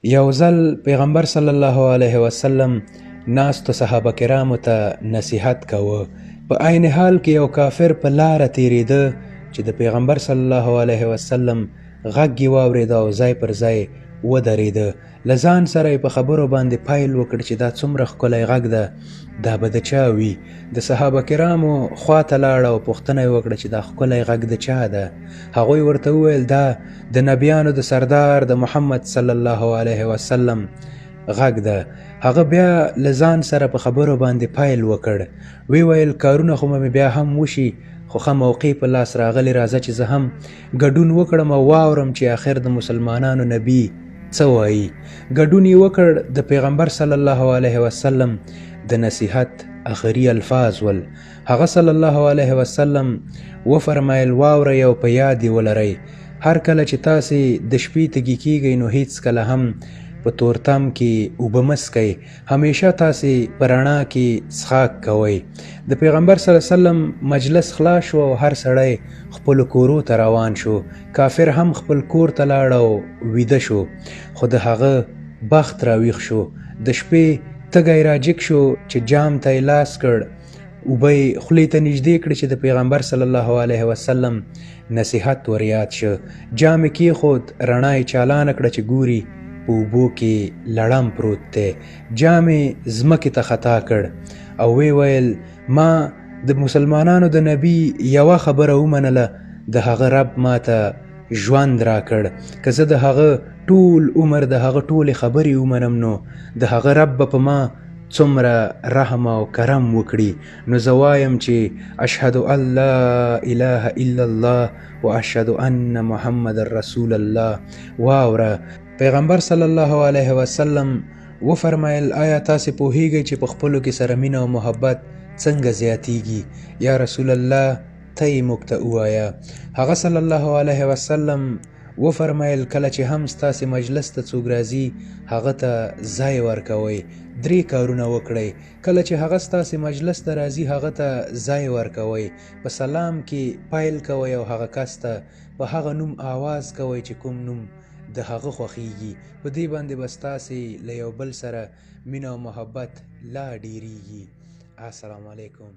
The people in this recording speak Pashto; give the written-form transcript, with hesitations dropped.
یو ځل پیغمبر صلی الله علیه وسلم ناستو صحابه کرامو ته نصیحت کوه. په عین حال کې یو کافر په لاره تیریده چې د پیغمبر صلی الله علیه وسلم غږ یې واورېده او ځای پر ځای ودرېده. له ځان سره یې په خبرو باندې پیل وکړ چې دا څومره ښکلی غږ ده، دا به د چا وي؟ د صحابه کرامو خواته لاړه او پوښتنه یې وکړه چې دا ښکلی غږ د چا ده؟ هغوی ورته وویل دا د نبیانو د سردار د محمد صلی الله علیه وسلم غږ ده. هغه بیا له ځان سره په خبرو باندې پیل وکړ. وی ویل کارونه خو مې بیا هم وشي، خو ښه موقع په لاس راغلی، راځه چې زه هم ګډون وکړم او واورم چې آخر د مسلمانانو نبی څه وایي. ګډون یې وکړ. د پیغمبر صلی الله علیه وسلم د نصیحت آخري الفاظ ول. هغه صلی الله علیه وسلم وفرمایل واورئ او په یاد یې ولرئ، هر کله چې تاسې د شپې تږي کیږئ نو هیڅ کله هم په تورتم کې اوبه مه څښئ، همیشه تاسې په رڼا کې څښاک کوئ. د پیغمبر صلی الله علیه وسلم مجلس خلاص شو او هر سړی خپلو کورو ته روان شو. کافر هم خپل کور ته لاړ او ویده شو، خو د هغه بخت راویښ شو. د شپې تږی راجګ شو چې جام ته یې لاس کړ، اوبه یې خولې ته نږدې کړې چې د پیغمبر صلی الله علیه وسلم نصیحت ور یاد شه. جام یې کېښود، رڼا یې چالانه کړه چې ګوري په اوبو کې لړم پروت دی. جام یې ځمکې ته خطا کړ او وی ویل ما د مسلمانانو د نبی یوه خبره ومنله، د هغه رب ما ته ژوند را کړ. که زه د هغه ټول عمر د هغه ټولې خبرې ومنم نو د هغه رب به په ما څومره رحم او کرم وکړي. نو زه وایم چې اشهد ان لا اله الا الله و اشهد ان محمد رسول الله. واوره پیغمبر صلی الله علیه وسلم وفرمایل آیا تاسې پوهیږئ چې په خپلو کې سره مینه او محبت څنګه زیاتیږي؟ یا رسول الله ته یې موږ ته ووایه. هغه صلی الله علیه وسلم وفرمایل کله چې هم ستاسې مجلس ته څوک راځي هغه ته ځای ورکوئ. 3 کارونه وکړئ. کله چې هغه ستاسې مجلس ته راځي هغه ته ځای ورکوئ، په سلام کې پیل کوئ او هغه کس ته په هغه نوم آواز کوئ چې کوم نوم د هغه خوښیږي. په دې باندې به ستاسې له یو بل سره مینه او محبت لا ډیریږي. السلام علیکم.